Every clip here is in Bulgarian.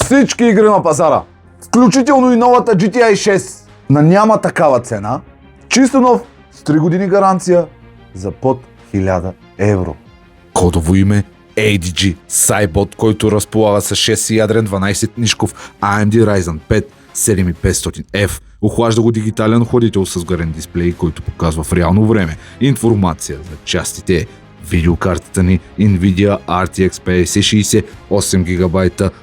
Всички игри на пазара, включително и новата GTA 6, на няма такава цена, чисто нов, с 3 години гаранция, за под 1000 евро. Кодово име ADG Cybot, който разполага с 6-ядрен 12-нишков AMD Ryzen 5 7500F. Охлажда го дигитален охладител с гарен дисплей, който показва в реално време информация за частите. Видеокартата ни Nvidia RTX 5060 8 ГБ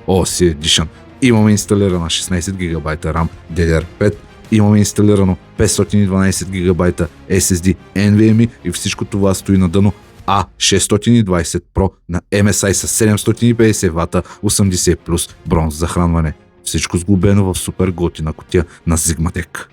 OC Edition. Имаме инсталирана 16 ГБ RAM DDR5. Имаме инсталирано 512 ГБ SSD NVMe и всичко това стои на дъно A620 Pro на MSI с 750 W 80 плюс бронз захранване. Всичко сглобено в супер готина кутия на Sigmatech.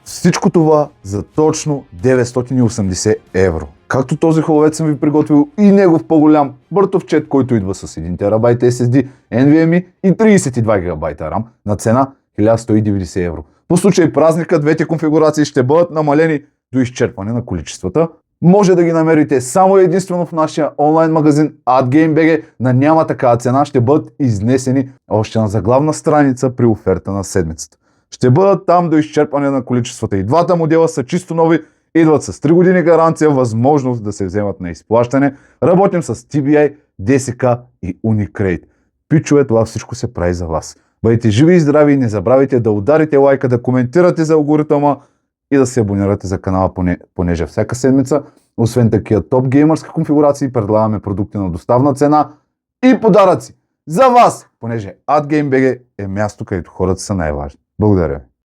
Всичко това за точно 980 евро. Както този хубавец съм ви приготвил и негов по-голям бъртовчет, който идва с 1 TB SSD, NVMe и 32 ГБ RAM на цена 1190 евро. По случай празника двете конфигурации ще бъдат намалени до изчерпване на количествата. Може да ги намерите само единствено в нашия онлайн магазин AdGame.bg. На няма такава цена, ще бъдат изнесени още на заглавна страница при оферта на седмицата. Ще бъдат там до изчерпване на количествата. И двата модела са чисто нови, идват с 3 години гаранция, възможност да се вземат на изплащане. Работим с TBI, DSK и Unicredit. Пичове, това всичко се прави за вас. Бъдете живи и здрави и не забравяйте да ударите лайка, да коментирате за алгоритъма и да се абонирате за канала, понеже всяка седмица, освен такива топ геймърски конфигурации, предлагаме продукти на доставна цена и подаръци за вас, понеже AdGame.bg е място, където хората са най-важни. Благодаря ви.